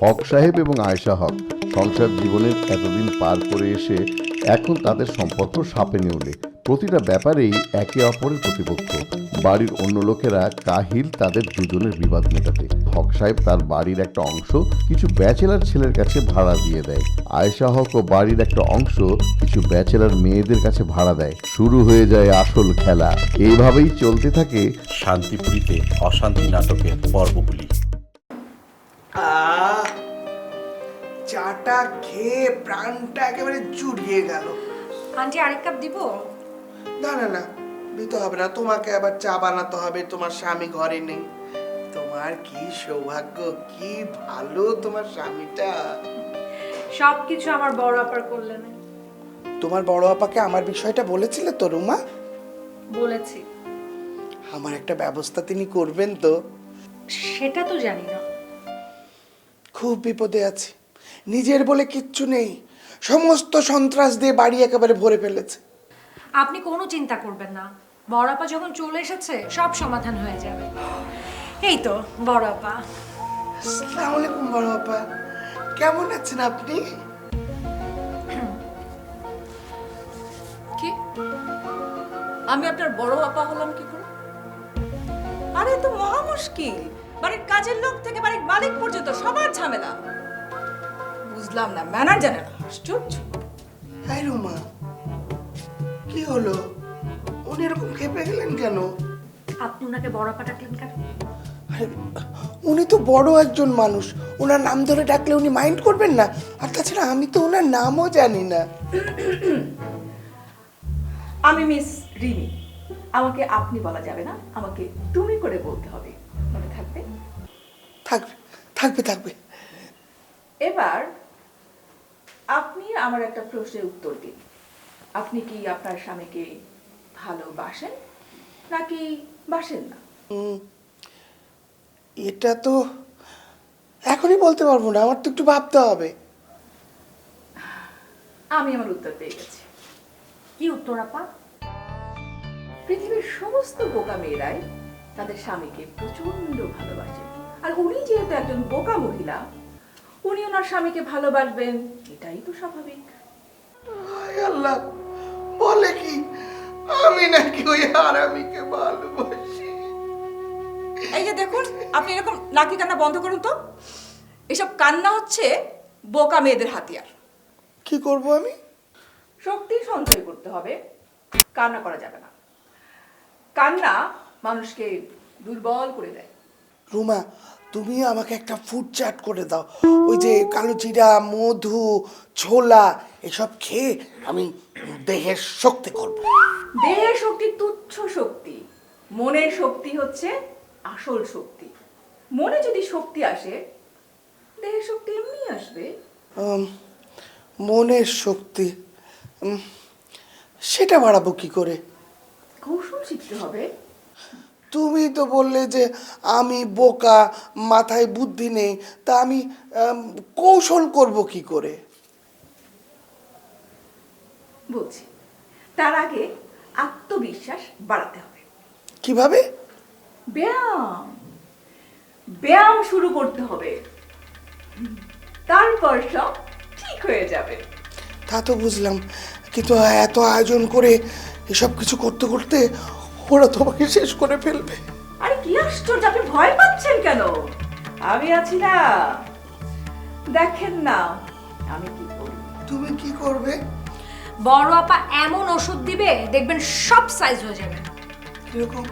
হক সাহেব এবং আয়েশা হক সংসার জীবনের এতদিন পার করে এসে এখন তাদের সম্পর্ক সাপে নেউলে। প্রতিটা ব্যাপারেই একে অপরের প্রতিপক্ষ। বাড়ির অন্য লোকেরা কাহিল তাদের দুজনের বিবাদ মেটাতে। হক সাহেব তার বাড়ির একটা অংশ কিছু ব্যাচেলার ছেলের কাছে ভাড়া দিয়ে দেয়। আয়েশা হক ও বাড়ির একটা অংশ কিছু ব্যাচেলার মেয়েদের কাছে ভাড়া দেয়। শুরু হয়ে যায় আসল খেলা। এইভাবেই চলতে থাকে শান্তিপুরীতে অশান্তি নাটকের পর্বগুলি। চাটা খেয়ে প্রাণটা একেবারে জুড়িয়ে গেল। আন্টি আরেক কাপ দিব? না না না, দিতে হবে না। তোমাকে আবার চা বানাতে হবে, তোমার স্বামী ঘরে নেই। তোমার কি সৌভাগ্য, কি ভালো তোমার স্বামীটা। সবকিছু আমার বড় আপার করলে না। তোমার বড় আপাকে আমার বিষয়টা বলেছিলে তো রুমা? বলেছি। আমার একটা ব্যবস্থা তিনি করবেন তো? সেটা তো জানি না। খুব বিপদে আছি, নিজের বলে কিচ্ছু নেই। সমস্ত সন্ত্রাস দিয়ে বাড়ি একেবারে ভরে ফেলেছে। আপনি কোনো চিন্তা করবেন না, বড় আপা যখন চলে এসেছে সব সমাধান হয়ে যাবে। এই তো বড় আপা। আসসালামু আলাইকুম বড় আপা, কেমন আছেন আপনি? কি আমি আপনার বড় আপা হলাম কি করে? আরে তো মহা মুশকিল। বাড়ির কাজের লোক থেকে বাড়ির মালিক পর্যন্ত সবার ঝামেলা। বুঝলাম না, ম্যানার জানে না। আশ্চর্য। হাই রুমা, কি হলো? উনি এরকম খেপে গেলেন কেন? আপনি ওনাকে বড় আপা ডাকলেন কেন? আরে, উনি তো বড় একজন মানুষ, ওনার নাম ধরে ডাকলে উনি মাইন্ড করবেন না? আর তাছাড়া আমি তো ওনার নামও জানি না। আমি মিস রিমি, আমাকে আপনি বলা যাবে না, আমাকে তুমি করে বলতে হবে। মনে থাকবে? থাকবে থাকবে থাকবে। এবার আপনি আমার একটা প্রশ্নের উত্তর দিন। আপনি কি আপনার স্বামীকে ভালোবাসেন নাকি বাসেন না? এটা তো এখনই বলতে পারবো না, আমার তো একটু ভাবতে হবে। আমি আমার উত্তর পেয়ে গেছি। কি উত্তর আপা? পৃথিবীর সমস্ত বোকা মেয়েরাই তাদের স্বামীকে প্রচন্ড ভালোবাসে। আর উনি যেহেতু একজন বোকা মহিলা, উনি ওনার স্বামীকে ভালোবাসবেন, এটাই তো স্বাভাবিক। হায় আল্লাহ, বলে কি? আমি নাকি ওই হারামিকে ভালোবাসি? এই যে দেখুন, আপনি এরকম নাকি কান্না বন্ধ করুন তো। এসব কান্না হচ্ছে বোকা মেয়েদের হাতিয়ার। কি করব আমি? শক্তি সঞ্চয় করতে হবে, কান্না করা যাবে না। কান্না মানুষকে দুর্বল করে দেয়। রুমা, তুমি আমাকে একটা ফুড চাট করে দাও। ওই যে কালো জিরা, মধু, ছোলা এসব খেয়ে আমি দেহের শক্তি করব। দেহের শক্তি তুচ্ছ শক্তি, মনের শক্তি হচ্ছে আসল শক্তি। মনে যদি শক্তি আসে, দেহের শক্তি এমনি আসবে। মনের শক্তি, সেটা বাড়াবো কি করে? কৌশল শিখতে হবে। তুমি তো বললে যে আমি বোকা, মাথায় বুদ্ধি নেই, তা আমি কৌশল করব কি করে? বলছি, তার আগে আত্মবিশ্বাস বাড়াতে হবে। কিভাবে? ব্যায়াম ব্যায়াম শুরু করতে হবে, তারপর সব ঠিক হয়ে যাবে। তা তো বুঝলাম, কিন্তু এত আয়োজন করে এসব কিছু করতে করতে ওরা তোমাকে শেষ করে ফেলবে। আরে কি আশ্চর্য, আপনি ভয় পাচ্ছেন কেন? আমি আছি না, দেখেন না আমি কি করি। তুমি কি করবে? বড় আপা এমন ওষুধ দিবে দেখবেন সব সাইজ হয়ে যাবে। কিরকম?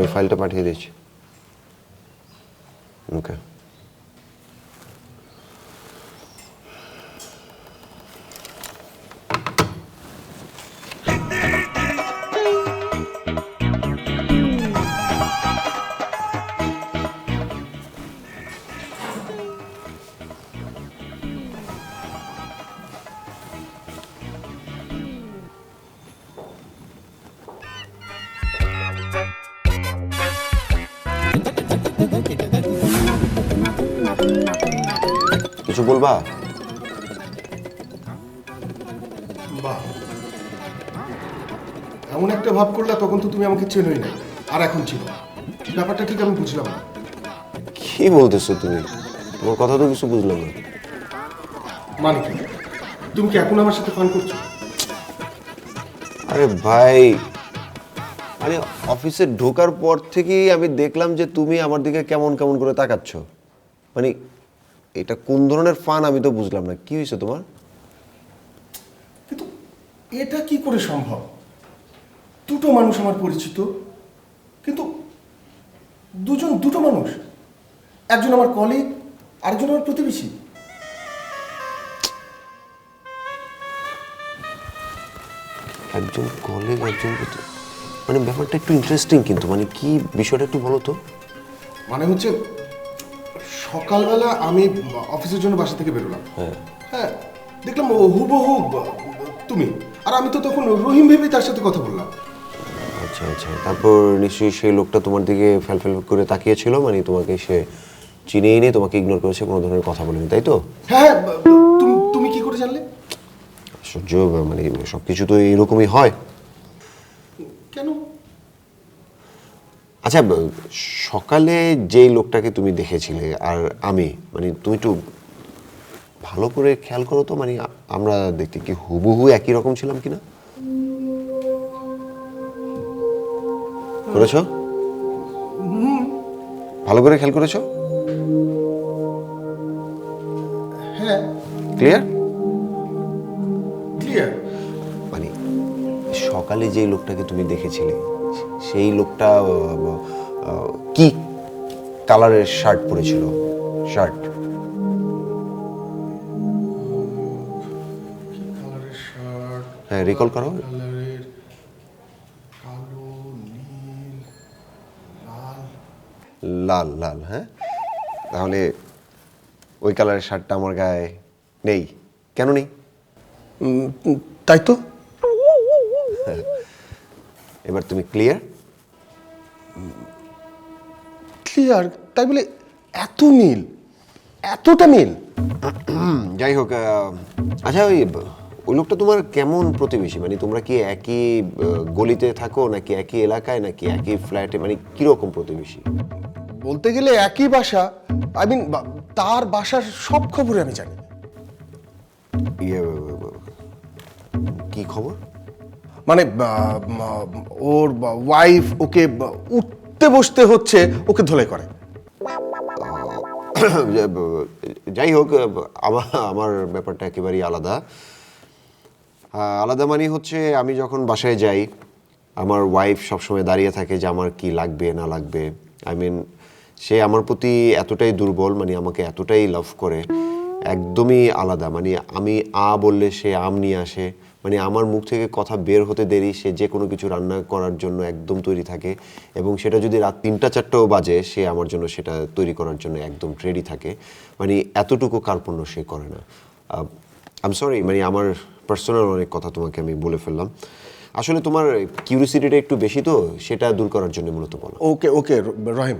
ওই ফাইলটা পাঠিয়ে দিচ্ছি। ওকে। করবা? বাহ, এমন একটা ভাব করলা তখন তো তুমি আমাকে চেনোই না, আর এখন ছিল ব্যাপারটা ঠিক আমি বুঝলাম না। কি বলতেছো তুমি? তোমার কথা তো কিছু বুঝলাম না। মানে কি, তুমি কি এখন আমার সাথে ফান করছো? আরে ভাই, মানে অফিসে ঢোকার পর থেকেই আমি দেখলাম যে তুমি আমার দিকে কেমন কেমন করে তাকাচ্ছ। মানে এটা কোন ধরনের ফান আমি তো বুঝলাম না। কি হয়েছে তোমার? কিন্তু এটা কি করে সম্ভব? দুটো মানুষ আমার পরিচিত, কিন্তু দুটো মানুষ, একজন আমার কলিগ, আরেকজন আমার প্রতিবেশী। একজন কলিগ, মানে ব্যাপারটা একটু ইন্টারেস্টিং, কিন্তু মানে কি বিষয়টা একটু বলো তো। মানে হচ্ছে সকালবেলা আমি অফিসের জন্য বাসা থেকে বেরোলাম, হ্যাঁ, দেখলাম ও হুবহু তুমি, আর আমি তো তখন রহিম ভেবে তার সাথে কথা বললাম। আচ্ছা আচ্ছা, তারপর নিশ্চয়ই সেই লোকটা তোমার দিকে ফেল করে তাকিয়েছিল, মানে তোমাকে সে চিনেই নেই, তোমাকে ইগনোর করেছে, কোনো ধরনের কথা বলেনি, তাই তো? হ্যাঁ, তুমি কি করে জানলে? আশ্চর্য, মানে সব কিছু তো এরকমই হয়। কেন? আচ্ছা, সকালে যেই লোকটাকে তুমি দেখেছিলে আর আমি, মানে তুমি একটু ভালো করে খেয়াল করো তো, মানে আমরা দেখতে কি হুবহু একই রকম ছিলাম কিনা? করেছো? ভালো করে খেয়াল করেছো? হ্যাঁ, ক্লিয়ার? ক্লিয়ার। মানে সকালে যেই লোকটাকে তুমি দেখেছিলে সেই লোকটা কি কালারের শার্ট পরেছিল? শার্ট কালারের শার্ট, হ্যাঁ, রিকল করো। কালারের কালো, নীল, লাল। লাল লাল, হ্যাঁ, তাহলে ওই কালারের শার্টটা আমার গায়ে নেই। কেন নেই? তাই তো। এবার তুমি ক্লিয়ার? ক্লিয়ার? তাই বলে এত মিল, এতটা মিল? যাই হোক, আচ্ছা, ওই লোকটা তোমার কেমন প্রতিবেশী? মানে তোমরা কি একই গলিতে থাকো, নাকি একই এলাকায়, নাকি একই ফ্ল্যাটে, মানে কিরকম প্রতিবেশী? বলতে গেলে একই বাসা। আই মিন, তার বাসার সব খবর আমি জানি। ইয়ে, কি খবর? মানে ওর ওয়াইফ ওকে উঠতে বসতে হচ্ছে, ওকে ধোলাই করে। যাই হোক, আমার ব্যাপারটা একেবারেই আলাদা। আলাদা মানে হচ্ছে, আমি যখন বাসায় যাই আমার ওয়াইফ সবসময় দাঁড়িয়ে থাকে যে আমার কি লাগবে না লাগবে। আই মিন, সে আমার প্রতি এতটাই দুর্বল, মানে আমাকে এতটাই লাভ করে, একদমই আলাদা। মানে আমি বললে সে আম নিয়ে আসে, মানে আমার মুখ থেকে কথা বের হতে দেরি সে যে কোনো কিছু রান্না করার জন্য একদম তৈরি থাকে, এবং সেটা যদি রাত 3টা-4টাও বাজে সে আমার জন্য সেটা তৈরি করার জন্য একদম রেডি থাকে। মানে এতটুকু কার্পণ্য সে করে না। আই এম সরি, মানে আমার পার্সোনাল অনেক কথা তোমাকে আমি বলে ফেললাম। আসলে তোমার কিউরিওসিটিটা একটু বেশি, তো সেটা দূর করার জন্য মূলত বলা। ওকে ওকে রহিম,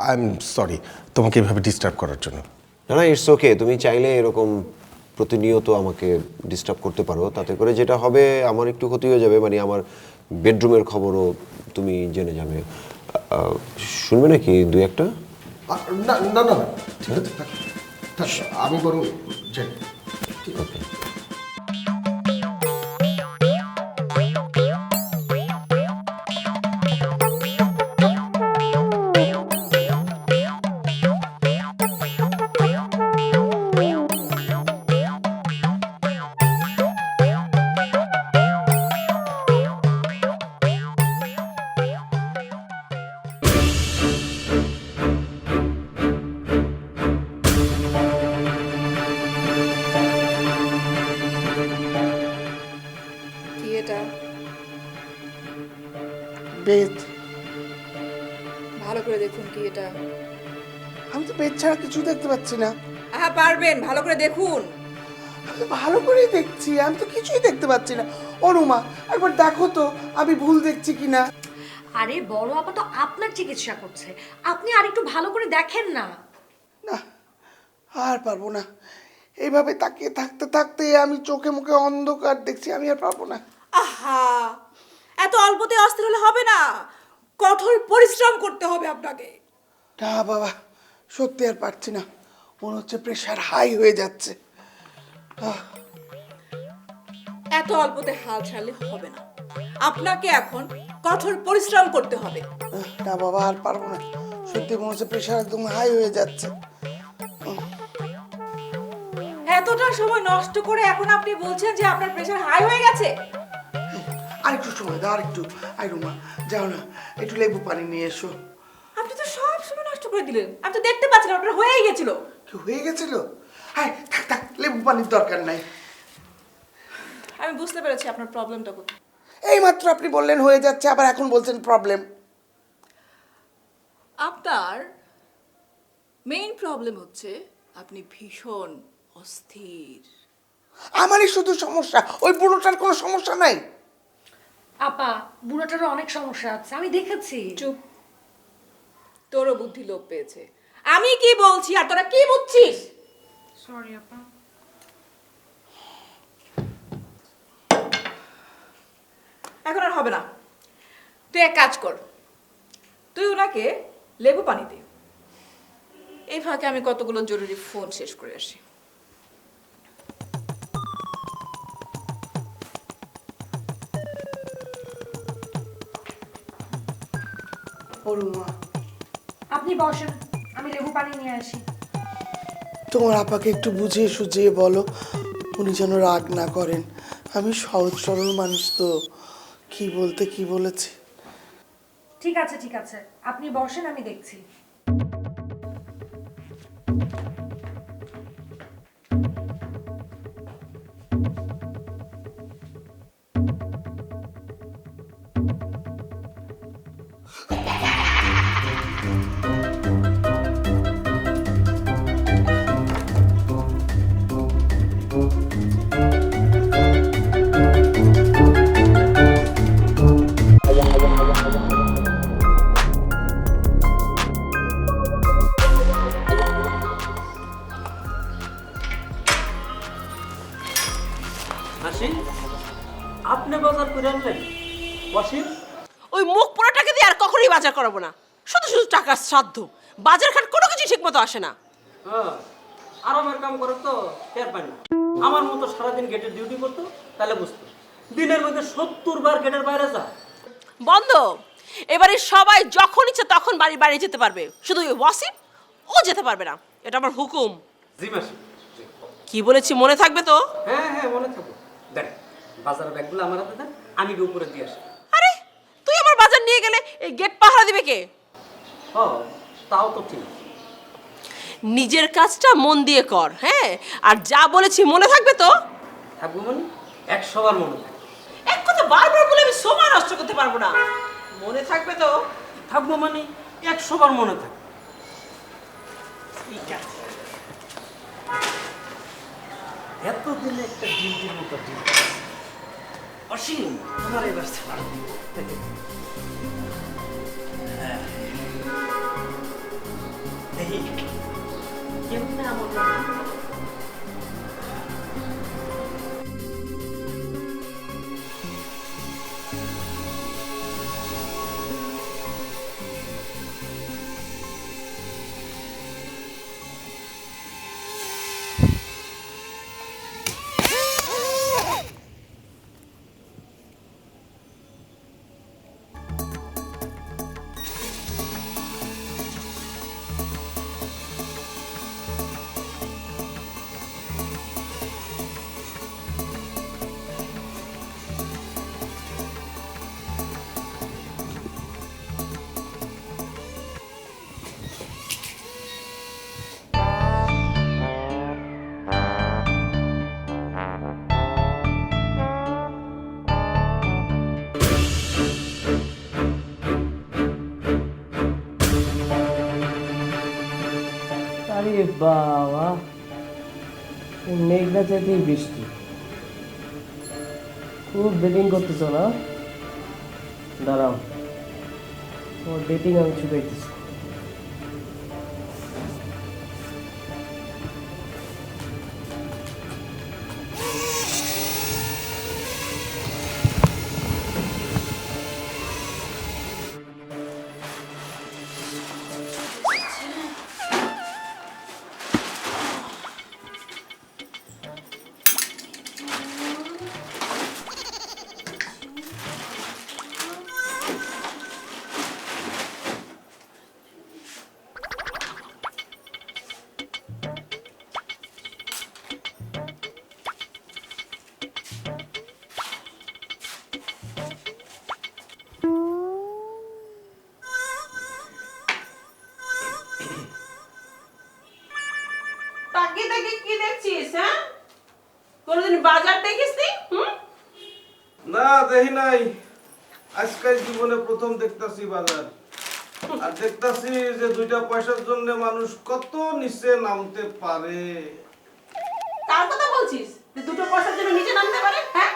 আই এম সরি তোমাকে এভাবে ডিস্টার্ব করার জন্য। না না, ইটস ওকে। তুমি চাইলে এরকম প্রতিনিয়ত আমাকে ডিস্টার্ব করতে পারো, তাতে করে যেটা হবে আমার একটু ক্ষতি হয়ে যাবে, মানে আমার বেডরুমের খবরও তুমি জেনে যাবে। শুনবে নাকি দুই একটা? না না না, ঠিক আছে, থাক, থাক, আমি বরং যাই। ওকে। কি এটা? বেদ, ভালো করে দেখুন কি এটা। আমি তো বেদ ছাড়া কিছু দেখতে পাচ্ছি না। আহা, পারবেন, ভালো করে দেখুন। আমি তো ভালো করেই দেখছি, আমি তো কিছুই দেখতে পাচ্ছি না। অনুমা, একবার দেখো তো আমি ভুল দেখছি কিনা। আরে বড় আপা তো আপনার চিকিৎসা করছে, আপনি আর একটু ভালো করে দেখেন না। না, আর পারবো না। এইভাবে তাকিয়ে থাকতে থাকতে আমি চোখে মুখে অন্ধকার দেখছি, আমি আর পারবো না। আহা, এত অল্পতে অস্থির হলে হবে না, কঠোর পরিশ্রম করতে হবে আপনাকে। না বাবা, সত্যি আর পারছি না, মনে হচ্ছে প্রেশার হাই হয়ে যাচ্ছে। এত অল্পতে হাল ছাড়লে হবে না, আপনাকে এখন কঠোর পরিশ্রম করতে হবে। না বাবা, আর পারবো না, সত্যি মনে হচ্ছে প্রেশার একদম হাই হয়ে যাচ্ছে। এতটা সময় নষ্ট করে এখন আপনি বলছেন যে আপনার প্রেশার হাই হয়ে গেছে? আরেকটু সময় দাও, আরেকটু। আই রুমা, যাও না, একটু লেবু পানি নিয়ে এসো। আপনি তো সব সময় নষ্ট করে দিলেন, আমি তো দেখতে পাচ্ছিলাম আপনার হয়েই গেছিল। কি হয়ে গেছিল? হ্যাঁ, থাক থাক, লেবু পানির দরকার নাই। আমি বুঝতে পেরেছি আপনার প্রবলেমটা কোথায়। এই মাত্র আপনি বললেন হয়ে যাচ্ছে, আবার এখন বলছেন প্রবলেম। আপনার মেইন প্রবলেম হচ্ছে আপনি ভীষণ অস্থির। আমারই শুধু সমস্যা, ওই বুড়োটার কোনো সমস্যা নাই। আপা, বুড়োটারও অনেক সমস্যা আছে, আমি দেখেছি। চুপ, তোরও বুদ্ধি লোপ পেয়েছে। আমি কি বলছি আর তোরা কি বুঝছিস? সরি আপা। এখন আর হবে না, তুই এক কাজ কর, তুই ওনাকে লেবু পানি দে। এই ফাঁকে আমি কতগুলো জরুরি ফোন শেষ করে আসি। ও রুমা, আপনি বসেন, আমি লেবু পানি নিয়ে আসি। তোমার আপাকে একটু বুঝিয়ে সুঝিয়ে বলো, উনি যেন রাগ না করেন। আমি সহজ সরল মানুষ তো, কি বলতে কি বলেছে। ঠিক আছে ঠিক আছে, আপনি বসেন, আমি দেখছি। হাসি, আপনি বাজার করে আনলেন? ওয়াসিম, ওই মুখ পোড়াটাকে দিয়ে আর কখনোই বাজার করাবো না। শুধু শুধু টাকার সাধ্য, বাজার ঘাট কোনো কিছু ঠিক মতো আসে না। হ্যাঁ, আরামের কাম করে তো টের পায় না। আমার মতো সারাদিন গেটের ডিউটি করতো, তাহলে বুঝতো। দিনের মধ্যে 70 বার গেটের বাইরে যায়। বন্ধ। এবারে সবাই যখন ইচ্ছে তখন বাড়ি বাড়ি যেতে পারবে, শুধু ওই ওয়াসিম ও যেতে পারবে না। এটা আমার হুকুম। জি মাসি। কি বলেছি মনে থাকবে তো? হ্যাঁ হ্যাঁ, মনে থাকবো। দেখ, বাজারের ব্যাগগুলো আমার হাতে দেন, আমি গিয়ে উপরে দিয়ে আসি। আরে তুই আমার বাজার নিয়ে গেলে এই গেট পাহারা দিবে কে? ও, তাও তো ঠিক। নিজের কাজটা মন দিয়ে কর, হ্যাঁ? আর যা বলেছি মনে থাকবে তো? থাকবো মানে 100 বার মনে থাকবে। এক কথা বারবার বলে আমি সময় নষ্ট করতে পারবো না। মনে থাকবে তো? থাকবো মানে 100 বার মনে থাকবে। ঠিক আছে। এতদিনে একটা ডিউটির মতো ডিউটি। অসীম, আমার এবার ছাড়া। দেখি কেমনে আমার আরে বাবা, মেঘনা চাইতেই বৃষ্টি। খুব ডেটিং করতেছ না? দাঁড়াও, তোমার ডেটিং আমি ছুটাইতেছি। দেখি নাই, আজকাল জীবনে প্রথম দেখতাছি বাজার। আর দেখতাছি যে 2টা পয়সার জন্য মানুষ কত নিচে নামতে পারে। কার কথা বলছিস যে দুটো পয়সার জন্য নিচে নামতে পারে? হ্যাঁ,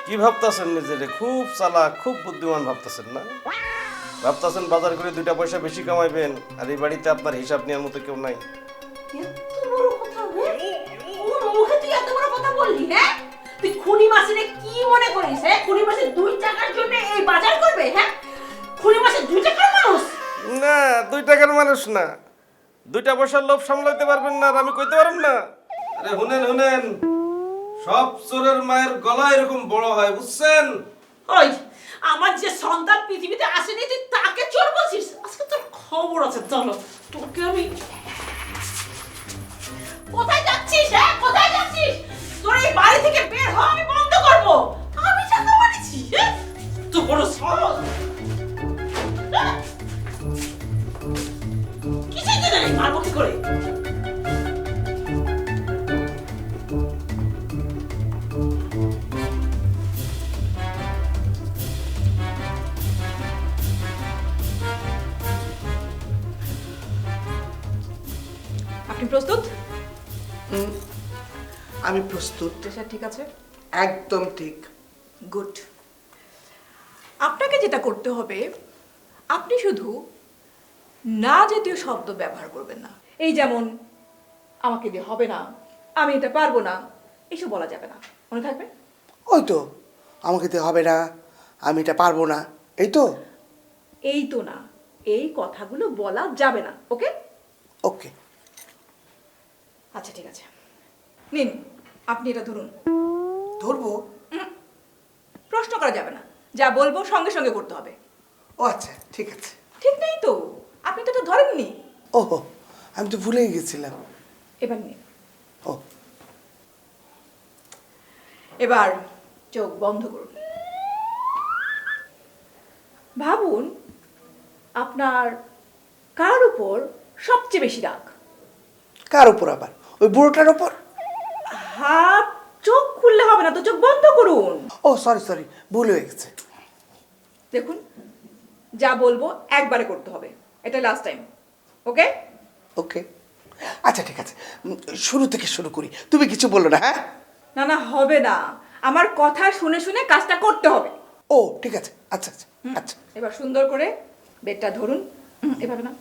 কি ভাবতাছেন নিজেরে? খুব চালাক, খুব বুদ্ধিমান ভাবতাছেন না? ভাবতাছেন বাজার করে 2টা পয়সা বেশি কামাইবেন, আর এই বাড়িতে আপনার হিসাব নেওয়ার মতো কেউ নাই। এত বড় কথা, ওর মুখে তুই এত বড় কথা বললি? হ্যাঁ, তুই খুনি মাসিরে কি মনে করিস? হ্যাঁ, খুনি মাসি 2 টাকার জন্য এই বাজার করবে? হ্যাঁ, খুনি মাসি 2 টাকার মানুষ না, 2 টাকার মানুষ না। 2টা পয়সার লোভ সামলাইতে পারবেন না, আর আমি কইতে পারবেন না? আরে শুনেন শুনেন, সব চোরের মায়ের গলা এরকম বড় হয়, বুঝছেন? ওই আমার যে সন্তান পৃথিবীতে আসেনি তুই তাকে চোর বলছিস? আজকে তোর খবর আছে, চলো তোকে আমি। কোথায় যাচ্ছিস? হ্যাঁ, কোথায় যাচ্ছিস? তোর এই বাড়ি থেকে বের হওয়া আমি বন্ধ করবো। আমি জানতে পারছি, হ্যাঁ, তুই বড় সহজ। কিসের জন্য মারবো কি করে? আপনি প্রস্তুত? আমি প্রস্তুত। স্যার ঠিক আছে, একদম ঠিক। গুড। আপনাকে যেটা করতে হবে, আপনি শুধু না জাতীয় শব্দ ব্যবহার করবেন না। এই যেমন আমাকে দিয়ে হবে না, আমি এটা পারবো না, এসব বলা যাবে না, মনে থাকবে? ওই তো, আমাকে তো হবে না, আমি এটা পারবো না, এই তো। এই তো না, এই কথাগুলো বলা যাবে না। ওকে ওকে। আচ্ছা ঠিক আছে, নিন আপনি এটা ধরুন। ধরবো? প্রশ্ন করা যাবে না, যা বলবো সঙ্গে সঙ্গে করতে হবে। ও আচ্ছা, ঠিক আছে। ঠিক নেই তো, আপনি তো এটা ধরেননি। ওহো, আমি তো ভুলেই গেছিলাম। এবার নিন। ও, এবার চোখ বন্ধ করুন। ভাবুন আপনার কার উপর সবচেয়ে বেশি রাগ? কার উপর আবার? ওই বুড়োটার উপর? হাত, চোখ খুললে হবে না তো, চোখ বন্ধ করুন। ও সরি সরি, ভুল হয়ে গেছে। দেখুন, যা বলবো একবারে করতে হবে, এটা লাস্ট টাইম। ওকে ওকে, আচ্ছা ঠিক আছে, শুরু থেকে শুরু করি। তুমি কিছু বলো না, হ্যাঁ? না না, হবে না, আমার কথা শুনে শুনে কাজটা করতে হবে। ও ঠিক আছে, আচ্ছা আচ্ছা আচ্ছা। এবার সুন্দর করে বেডটা ধরুন। এভাবে না,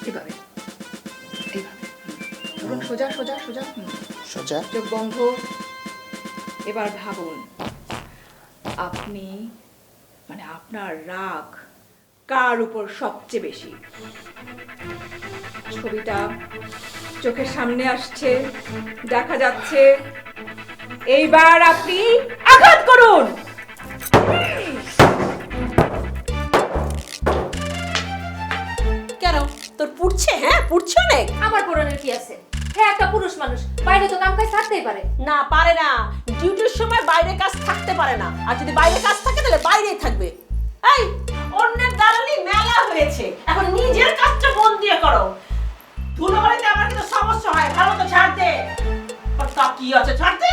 এভাবে, এইভাবে ধরুন, সোজা সোজা সোজা। সোজা। চোখ বন্ধ। এবার ভাবুন আপনি, মানে আপনার রাগ কার উপর সবচেয়ে বেশি। ছবিটা চোখের সামনে আসছে, দেখা যাচ্ছে। এইবার আপনি আঘাত করুন। কেন তোর পুড়ছে? হ্যাঁ, পুড়ছে অনেক। আমার পড়ানোর কি আছে? হ্যাঁ, একটা পুরুষ মানুষ বাইরে তো কাম কাজ থাকতেই পারে। না, পারে না। ডিউটির সময় বাইরে কাজ থাকতে পারে না, আর যদি বাইরে কাজ থাকে তাহলে বাইরেই থাকবে। এই, অন্যের দালালি মেলা হয়েছে, এখন নিজের কাজটা মন দিয়ে করো। ধুলো বাড়িতে আমার কিন্তু সমস্যা হয়, ভালো তো ছাড় দে। আর তা কি আছে, ছাড় দে।